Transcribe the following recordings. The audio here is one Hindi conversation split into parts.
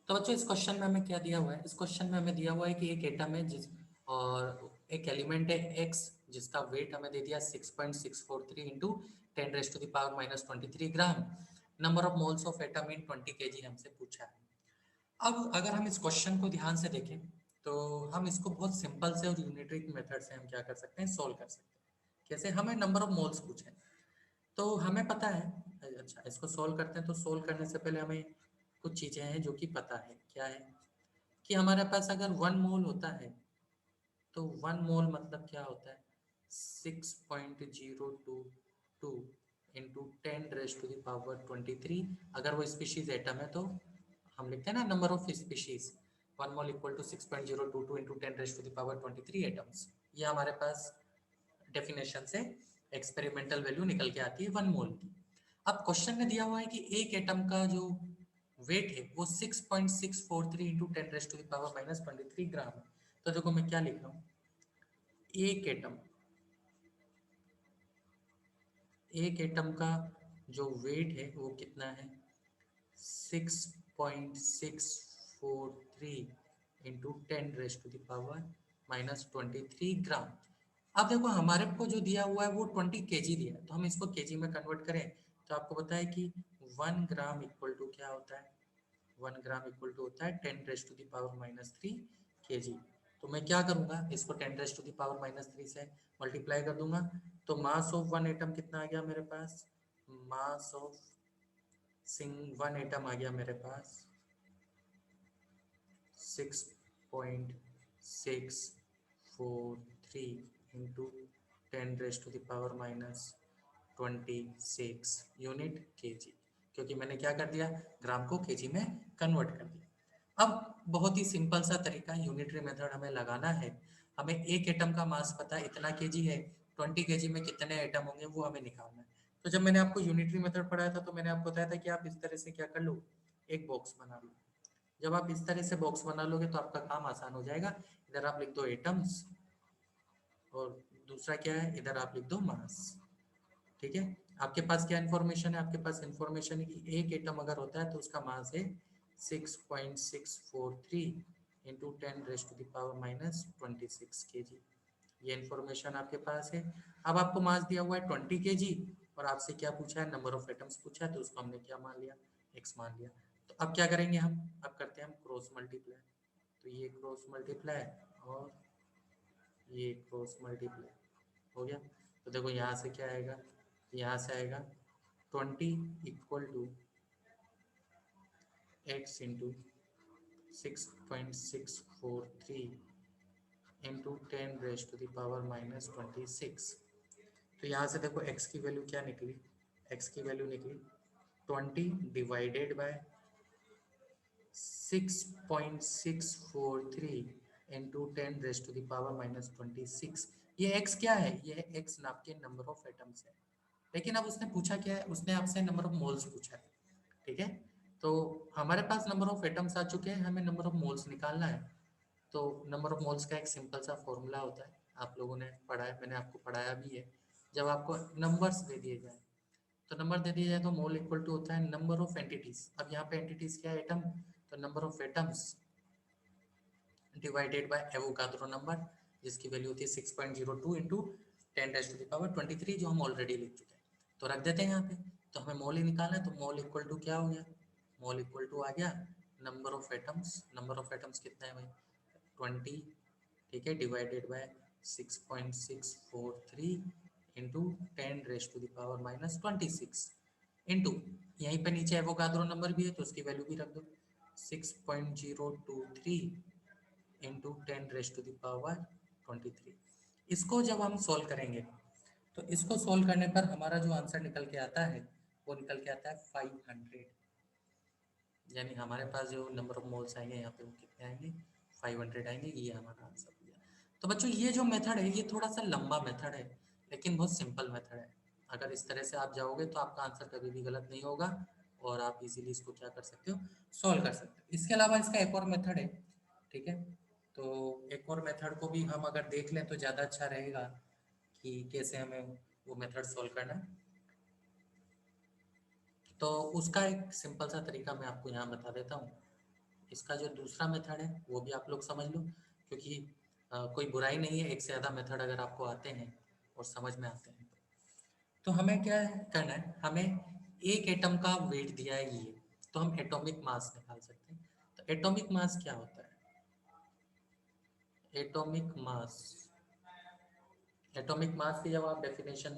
तो बच्चों इस क्वेश्चन में हमें क्या दिया हुआ है? इस क्वेश्चन में हमें दिया हुआ है कि एक एटम है जिस और एक एलिमेंट है एक्स जिसका वेट हमें दे दिया 6.643 into 10⁻³ gram. Number of moles of atom in 20 KG हमसे पूछा है। अब अगर हम इस क्वेश्चन को ध्यान से देखें तो हम इसको बहुत सिंपल से और यूनिटरी मेथड से हम क्या कर सकते हैं, सोल्व कर सकते हैं। कैसे? हमें नंबर ऑफ मोल्स पूछे तो हमें पता है। अच्छा, इसको सोल्व करते हैं तो सोल्व करने से पहले हमें कुछ चीजें हैं जो कि पता है। क्या है कि हमारे पास अगर 1 मोल होता है तो 1 मोल मतलब क्या होता है? 6.022 इंटू 10⁻23। अगर वो स्पीशीज एटम है तो हम लिखते हैं ना number of species. 1 mole equal to 6.022 into 10⁻23 atoms. ये हमारे पास डेफिनेशन से एक्सपेरिमेंटल वैल्यू निकल के आती है 1 मोल की। अब क्वेश्चन में दिया हुआ है कि एक एटम का जो वेट है वो 6.643 इंटू 10⁻⁻23 ग्राम है। तो देखो मैं क्या लिख रहा हूँ, एक एटम का जो वेट है वो कितना है? 6.643 इंटू 10⁻⁻23 ग्राम। अब देखो हमारे को जो दिया हुआ है वो 20 केजी दिया है, तो हम इसको केजी में कन्वर्ट करें तो आपको पता है कि 1 ग्राम इक्वल टू क्या होता है? 1 ग्राम इक्वल टू होता है 10⁻³ केजी। तो मैं क्या करूंगा, इसको 10⁻³ से मल्टीप्लाई कर दूंगा। तो मास ऑफ वन एटम कितना आ गया मेरे पास? मास ऑफ वन एटम आ गया मेरे पास 6.643 इंटू 10⁻⁻26 यूनिट केजी, क्योंकि मैंने क्या कर दिया, ग्राम को केजी में कन्वर्ट कर दिया। अब बहुत ही सिंपल सा तरीका, यूनिटरी मेथड हमें लगाना है। हमें एक एटम का मास पता है इतना केजी है, 20 केजी में कितने एटम होंगे वो हमें निकालना है। तो जब मैंने आपको यूनिटरी मेथड पढ़ाया था तो मैंने आपको बताया था कि आप इस तरह से क्या कर लो, एक बॉक्स बना लो। जब आप इस तरह से बॉक्स बना लोगे तो आपका काम आसान हो जाएगा। इधर आप लिख दो एटम्स और दूसरा क्या है, इधर आप लिख दो मास। ठीक है, आपके पास क्या इन्फॉर्मेशन है? आपके पास इन्फॉर्मेशन है कि एक एटम अगर होता है तो उसका मास है 6.643 इंटू 10⁻⁻26 केजी। ये इन्फॉर्मेशन आपके पास है। अब आपको मास दिया हुआ है 20 केजी और आपसे क्या पूछा है? नंबर ऑफ एटम्स पूछा है, तो उसको हमने क्या मान लिया? एक्स मान लिया। तो अब क्या करेंगे हम? अब करते हैं हम क्रॉस मल्टीप्लाई। तो ये क्रॉस मल्टीप्लाई और ये क्रॉस मल्टीप्लाई हो गया। तो देखो यहाँ से क्या आएगा, यहाँ से आएगा 20 equal to x into 6.643 into 10⁻⁻26। तो यहाँ से देखो x की वैल्यू क्या निकली? x की वैल्यू निकली 20 डिवाइडेड बाय 6.643 इंटू 10⁻⁻26। ये x क्या है? ये x नाम के नंबर ऑफ एटम्स है। लेकिन अब उसने पूछा क्या है? उसने आपसे नंबर ऑफ मोल्स पूछा है। ठीक है, तो हमारे पास नंबर ऑफ एटम्स आ चुके हैं, हमें नंबर ऑफ मोल्स निकालना है। तो नंबर ऑफ मोल्स का एक सिंपल सा फॉर्मूला होता है, आप लोगों ने पढ़ा है, मैंने आपको पढ़ाया भी है। जब आपको नंबर्स दे दिए जाए तो नंबर दे दिया जाए तो मोल इक्वल टू होता है नंबर ऑफ एंटिटीज। अब यहाँ पे एंटिटीज क्या है? एटम। तो number of atoms divided by Avogadro number, जिसकी वैल्यू होती है 6.02 इंटू 10⁻23, जो हम ऑलरेडी लिख चुके हैं। तो रख देते हैं यहाँ पे। तो हमें मोल ही निकालना है, तो मोल इक्वल टू क्या हो गया? मोल इक्वल टू आ गया number of atoms. Number of atoms कितना है भाई? 20। ठीक है, डिवाइडेड बाय 6.643 इंटू 10⁻⁻26 इंटू, यहीं पे नीचे एवोगाद्रो नंबर भी है तो उसकी वैल्यू भी रख दो 6.023 इंटू 10⁻23। इसको जब हम सॉल्व करेंगे तो इसको सॉल्व करने पर हमारा जो आंसर निकल के आता है वो निकल के आता है 500। यानी हमारे पास जो नंबर ऑफ मोल्स आएंगे यहाँ पे वो कितने आएंगे? 500 आएंगे। ये हमारा आंसर हो गया। तो बच्चों ये जो मेथड है ये थोड़ा सा लंबा मेथड है लेकिन बहुत सिंपल मेथड है। अगर इस तरह से आप जाओगे तो आपका आंसर कभी भी गलत नहीं होगा और आप इजीली इसको क्या कर सकते हो? सॉल्व कर सकते हो। इसके अलावा इसका एक और मेथड है। ठीक है, तो एक और मेथड को भी हम अगर देख लें तो ज़्यादा अच्छा रहेगा कि कैसे हमें वो मेथड सॉल्व करना है। तो उसका एक सिंपल सा तरीका मैं आपको यहाँ बता देता हूँ। इसका जो दूसरा मेथड है वो भी आप लोग समझ लो, क्योंकि कोई बुराई नहीं है एक से ज़्यादा मेथड अगर आपको आते हैं और समझ में आते हैं तो हमें क्या करना है, हमें एक एटम का वेट दिया है ये, तो हम एटॉमिक मास निकाल सकते हैं। तो एटॉमिक मास क्या होता है? एटॉमिक मास, एटॉमिक मास की जब आप डेफिनेशन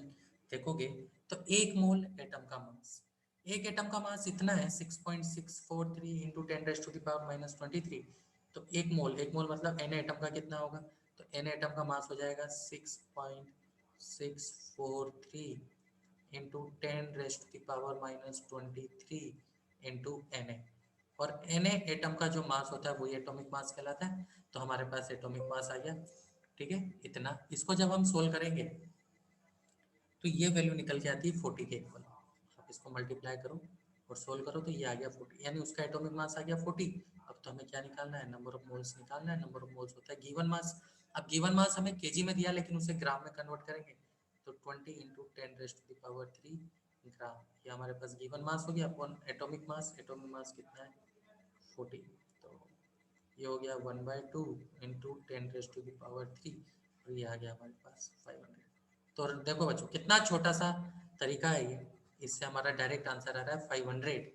देखोगे तो एक मोल एटम का मास, एक एटम का मास इतना है 6.643 इंटू 10⁻⁻23। तो एक मोल मतलब एन एटम का कितना होगा? तो एन एटम का मास हो जाएगा 6.643 इंटू 10⁻⁻23 इंटू एन ए। और एन एटम का जो मास होता है वही एटॉमिक मास कहलाता है। तो हमारे पास एटॉमिक मास आ गया, ठीक है इतना। इसको जब हम सोल्व करेंगे तो ये वैल्यू निकल के आती है 40 के इक्वल। आप इसको मल्टीप्लाई करो और सोल्व करो तो ये आ गया 40, यानी उसका एटॉमिक मास आ गया 40। अब तो हमें क्या निकालना है? नंबर ऑफ मोल्स निकालना है। नंबर ऑफ मोल्स होता है गिवन मास। अब गिवन मास हमें केजी में दिया लेकिन उसे ग्राम में कन्वर्ट करेंगे तो 20 इंटू 10⁻³ ग्राम, ये हमारे पास गिवन मास हो गया upon atomic mass. Atomic mass कितना है? 40। तो ये हो गया 1/2 इंटू 10⁻³ और ये आ गया हमारे पास 500। तो देखो बच्चों कितना छोटा सा तरीका है ये, इससे हमारा डायरेक्ट आंसर आ रहा है 500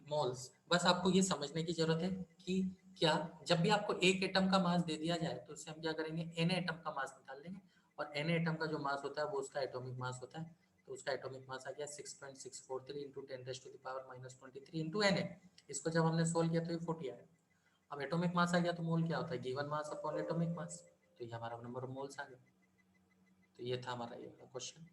मोल्स। बस आपको ये समझने की जरूरत है कि क्या जब भी आपको एक एटम का मास दे दिया जाए तो उससे हम क्या करेंगे? एन एटम का मास निकाल लेंगे, और एन एटम का जो मास होता है वो उसका एटॉमिक मास होता है। तो उसका एटॉमिक मास आ गया 6.643 इंटू 10⁻⁻23 इंटू एन ए। इसको जब हमने सोल्व किया तो ये 40 आया। अब एटॉमिक मास आ गया तो मोल क्या होता है? Given mass upon atomic mass. तो ये हमारा नंबर ऑफ मोल्स आ गया। तो ये था हमारा ये क्वेश्चन।